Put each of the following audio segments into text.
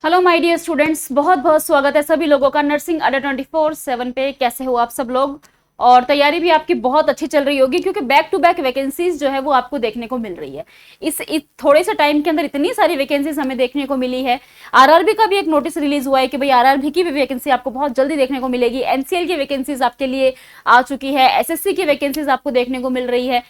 Hello my dear students, बहुत बहुत स्वागत है सभी लोगों का नर्सिंग अड्डा 24/7 पे। कैसे हो आप सब लोग? और तैयारी भी आपकी बहुत अच्छी चल रही होगी क्योंकि बैक टू बैक वैकेंसीज जो है वो आपको देखने को मिल रही है। इस थोड़े से टाइम के अंदर इतनी सारी वैकेंसीज हमें देखने को मिली है। आरआरबी का भी एक नोटिस रिलीज हुआ है कि भाई आरआरबी की भी वैकेंसी आपको बहुत जल्दी देखने को मिलेगी। एनसीएल की वैकेंसीज आपके लिए आ चुकी है। एसएससी की वैकेंसीज आपको देखने को मिल रही है।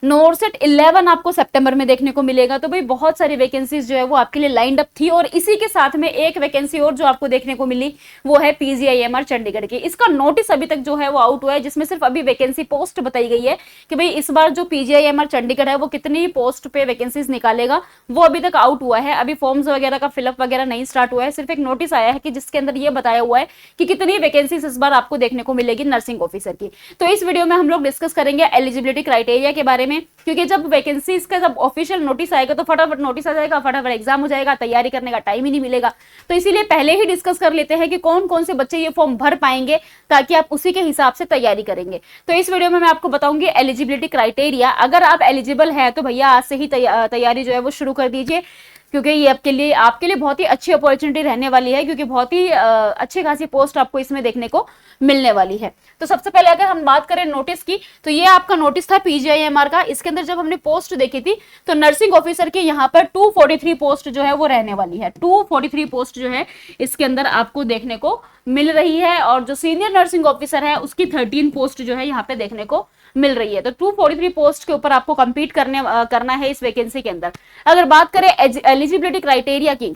नोरसेट 11 आपको सितंबर में देखने को मिलेगा। तो भाई बहुत सारी वैकेंसीज जो है वो आपके लिए लाइंड अप थी और इसी के साथ में एक वैकेंसी और जो आपको देखने को मिली वो है पीजीआईएमआर चंडीगढ़ की। इसका नोटिस अभी तक जो है वो आउट हुआ है, जिसमें सिर्फ अभी वैकेंसी पोस्ट बताई गई है कि भाई इस बार जो पीजीआईएमआर चंडीगढ़ है वो कितनी पोस्ट पे वैकेंसीज निकालेगा, वो अभी तक आउट हुआ है। अभी फॉर्म्स वगैरह का फिलअप वगैरह नहीं स्टार्ट हुआ है, सिर्फ एक नोटिस आया है कि जिसके अंदर ये बताया हुआ है कि कितनी वैकेंसीज इस बार आपको देखने को मिलेगी नर्सिंग ऑफिसर की। तो इस वीडियो में हम लोग डिस्कस करेंगे एलिजिबिलिटी क्राइटेरिया के बारे में, क्योंकि जब वैकेंसीज का जब ऑफिशियल नोटिस आएगा तो फटाफट नोटिस आ जाएगा, फटाफट एग्जाम हो जाएगा, तैयारी करने का टाइम ही नहीं मिलेगा। तो इसीलिए पहले ही डिस्कस कर लेते हैं कि कौन कौन से बच्चे ये फॉर्म भर पाएंगे ताकि आप उसी के हिसाब से तैयारी करेंगे। तो इस वीडियो में मैं आपको बताऊंगी एलिजिबिलिटी क्राइटेरिया। अगर आप एलिजिबल है तो भैया आज से ही तैयारी जो है वो शुरू कर दीजिए, क्योंकि ये आपके लिए बहुत ही अच्छी अपॉर्चुनिटी रहने वाली है, क्योंकि बहुत ही अच्छी खासी पोस्ट आपको इसमें देखने को मिलने वाली है। तो सबसे पहले अगर हम बात करें नोटिस की, तो ये आपका नोटिस था पीजीआईएमआर का। इसके अंदर जब हमने पोस्ट देखी थी तो नर्सिंग ऑफिसर की यहाँ पर 243 पोस्ट जो है वो रहने वाली है। 243 पोस्ट जो है इसके अंदर आपको देखने को मिल रही है, और जो सीनियर नर्सिंग ऑफिसर है उसकी 13 पोस्ट जो है यहाँ पे देखने को मिल रही है। तो 243 पोस्ट के ऊपर आपको कंपीट करना है इस वैकेंसी के अंदर। अगर बात करें एलिजिबिलिटी क्राइटेरिया की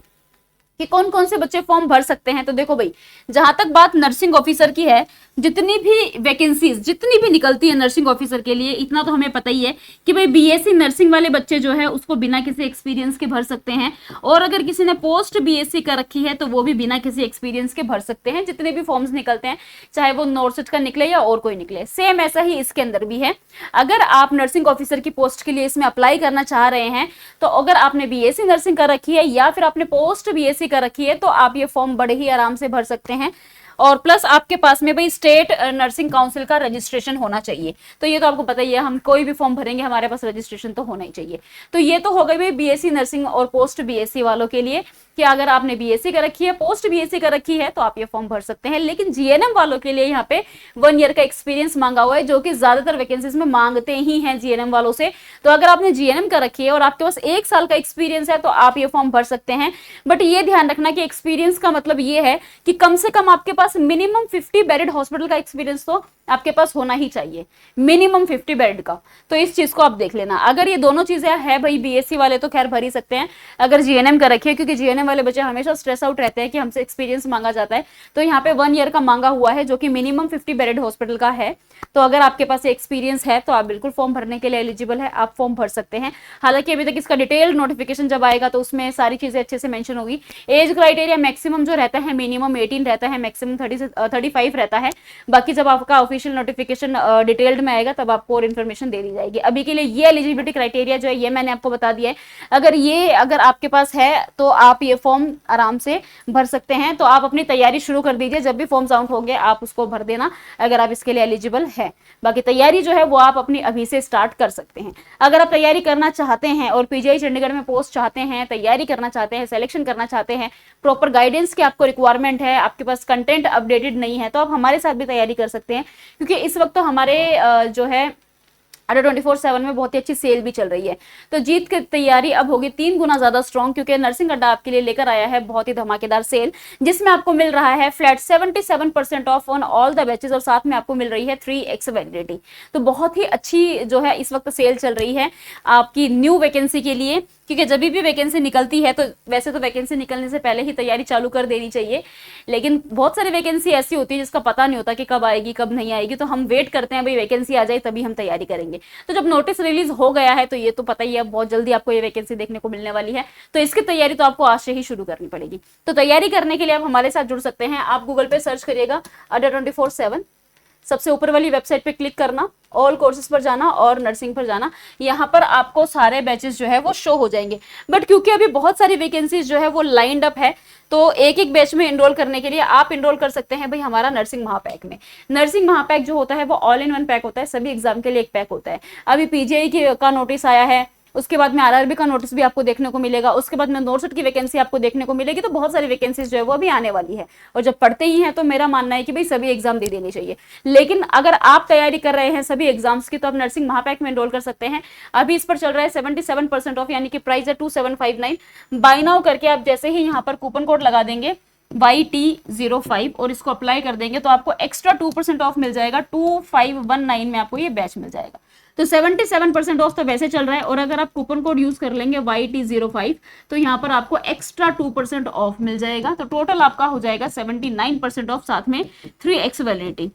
कि कौन कौन से बच्चे फॉर्म भर सकते हैं, तो देखो भाई, जहां तक बात नर्सिंग ऑफिसर की है, जितनी भी वैकेंसीज जितनी भी निकलती है नर्सिंग ऑफिसर के लिए, इतना तो हमें पता ही है कि भाई बीएससी नर्सिंग वाले बच्चे जो है उसको बिना किसी एक्सपीरियंस के भर सकते हैं, और अगर किसी ने पोस्ट बीएससी कर रखी है तो वो भी बिना किसी एक्सपीरियंस के भर सकते हैं। जितने भी फॉर्म्स निकलते हैं, चाहे वो नॉर्सेट का निकले या और कोई निकले, सेम ऐसा ही इसके अंदर भी है। अगर आप नर्सिंग ऑफिसर की पोस्ट के लिए इसमें अप्लाई करना चाह रहे हैं, तो अगर आपने बीएससी नर्सिंग कर रखी है या फिर आपने पोस्ट बीएससी कर रखी है, तो आप ये फॉर्म बड़े ही आराम से भर सकते हैं। और प्लस आपके पास में भाई स्टेट नर्सिंग काउंसिल का रजिस्ट्रेशन होना चाहिए। तो ये तो आपको पता ही है, हम कोई भी फॉर्म भरेंगे हमारे पास रजिस्ट्रेशन तो होना ही चाहिए। तो ये तो हो गई भाई बीएससी नर्सिंग और पोस्ट बीएससी वालों के लिए कि अगर आपने बीएससी कर रखी है, पोस्ट बीएससी कर रखी है, तो आप ये फॉर्म भर सकते हैं। लेकिन जीएनएम वालों के लिए यहाँ पे 1 ईयर का एक्सपीरियंस मांगा हुआ है, जो कि ज्यादातर वैकेंसीज में मांगते ही हैं जीएनएम वालों से। तो अगर आपने जीएनएम कर रखी है और आपके पास 1 साल का एक्सपीरियंस है तो आप ये फॉर्म भर सकते हैं। बट ये ध्यान रखना कि एक्सपीरियंस का मतलब ये है कि कम से कम आपके पास मिनिमम 50 बेडेड हॉस्पिटल का एक्सपीरियंस तो आपके पास होना ही चाहिए, मिनिमम 50 बेड का। तो इस चीज को आप देख लेना। अगर ये दोनों चीजें है भाई, बीएससी वाले तो खैर भर ही सकते हैं। अगर जीएनएम कर रखी है, क्योंकि जीएनएम वाले बच्चे हमेशा स्ट्रेस आउट रहते हैं कि हमसे एक्सपीरियंस मांगा जाता है, तो यहाँ पे 1 ईयर का मांगा हुआ है जो कि मिनिमम 50 बेडेड हॉस्पिटल का है। तो अगर आपके पास एक्सपीरियंस है तो आप बिल्कुल फॉर्म भरने के लिए एलिजिबल है, आप फॉर्म भर सकते हैं। हालांकि अभी तक इसका डिटेल नोटिफिकेशन जब आएगा तो उसमें सारी चीजें अच्छे से मेंशन होगी। एज क्राइटेरिया मैक्सिमम जो रहता है, मिनिमम 18 रहता है, मैक्सिमम 35 रहता है। बाकी जब आपका ऑफिशियल नोटिफिकेशन डिटेल्ड में आएगा तब आपको और इन्फॉर्मेशन दे दी जाएगी। अभी के लिए ये एलिजिबिलिटी क्राइटेरिया जो है ये मैंने आपको बता दिया है। अगर आपके पास है तो आप ये फॉर्म आराम से भर सकते हैं। तो आप अपनी तैयारी शुरू कर दीजिए, जब भी फॉर्म्स आउट होंगे आप उसको भर देना अगर आप इसके लिए एलिजिबल है। बाकी तैयारी जो है वो आप अपनी अभी से स्टार्ट कर सकते हैं। अगर आप तैयारी करना चाहते हैं और पीजीआई चंडीगढ़ में पोस्ट चाहते हैं, तैयारी करना चाहते हैं, सिलेक्शन करना चाहते हैं, प्रॉपर गाइडेंस की आपको रिक्वायरमेंट है, आपके पास कंटेंट अपडेटेड नहीं है, तो आप हमारे साथ भी तैयारी कर सकते हैं। क्योंकि इस वक्त तो हमारे जो है अड्डा 24/7 में बहुत ही अच्छी सेल भी चल रही है। तो जीत की तैयारी अब होगी 3 गुना ज्यादा स्ट्रॉन्ग, क्योंकि नर्सिंग अड्डा आपके लिए लेकर आया है बहुत ही धमाकेदार सेल, जिसमें आपको मिल रहा है flat 77% of on all the batches, और साथ में आपको मिल रही है 3x वैलिडिटी। तो बहुत ही अच्छी जो है इस वक्त सेल चल रही है आपकी न्यू वैकेंसी के लिए, क्योंकि जब भी वैकेंसी निकलती है तो वैसे तो वैकेंसी निकलने से पहले ही तैयारी चालू कर देनी चाहिए, लेकिन बहुत सारी वैकेंसी ऐसी होती है जिसका पता नहीं होता कि कब आएगी कब नहीं आएगी। तो हम वेट करते हैं भाई वैकेंसी आ जाए तभी हम तैयारी करेंगे। तो जब नोटिस रिलीज हो गया है तो ये तो पता ही है बहुत जल्दी आपको ये वैकेंसी देखने को मिलने वाली है, तो इसकी तैयारी तो आपको आज से ही शुरू करनी पड़ेगी। तो तैयारी करने के लिए आप हमारे साथ जुड़ सकते हैं। आप गूगल पे सर्च करिएगा अड्डा 24/7, सबसे ऊपर वाली वेबसाइट पे क्लिक करना, ऑल कोर्सेज पर जाना और नर्सिंग पर जाना। यहाँ पर आपको सारे बैचेस जो है वो शो हो जाएंगे। बट क्योंकि अभी बहुत सारी वैकेंसीज जो है वो लाइंड अप है, तो एक एक बैच में इनरोल करने के लिए आप इनरोल कर सकते हैं भाई हमारा नर्सिंग महापैक में। नर्सिंग महापैक जो होता है वो ऑल इन वन पैक होता है, सभी एग्जाम के लिए एक पैक होता है। अभी पीजीआई का नोटिस आया है, उसके बाद में आरआरबी का नोटिस भी आपको देखने को मिलेगा, उसके बाद में नोटसेट की वैकेंसी आपको देखने को मिलेगी। तो बहुत सारी वैकेंसीज जो है वो अभी आने वाली है, और जब पढ़ते ही हैं तो मेरा मानना है कि भाई सभी एग्जाम दे देनी चाहिए। लेकिन अगर आप तैयारी कर रहे हैं सभी एग्जाम्स की, तो आप नर्सिंग महापैक में एनरोल कर सकते हैं। अभी इस पर चल रहा है 77% ऑफ, यानी कि प्राइस है 2759। बाय नाउ करके आप जैसे ही यहाँ पर कूपन कोड लगा देंगे YT05 और इसको अप्लाई कर देंगे तो आपको एक्स्ट्रा 2% ऑफ मिल जाएगा। 2519 में आपको ये बैच मिल जाएगा। तो 77% ऑफ तो वैसे चल रहा है, और अगर आप कूपन कोड यूज कर लेंगे YT05 तो यहाँ पर आपको एक्स्ट्रा 2% ऑफ मिल जाएगा। तो टोटल आपका हो जाएगा 79% ऑफ, साथ में 3x वैलिडिटी।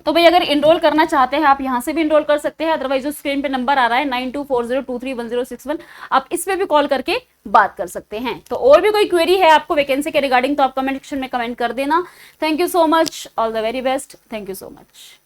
तो भाई अगर इनरोल करना चाहते हैं आप यहाँ से भी इनरोल कर सकते हैं, अदरवाइज जो स्क्रीन पे नंबर आ रहा है 9240231061, आप इस पे भी कॉल करके बात कर सकते हैं। तो और भी कोई क्वेरी है आपको वैकेंसी के रिगार्डिंग तो आप कमेंट सेक्शन में कमेंट कर देना। Thank you so much, all the very best, thank you so much.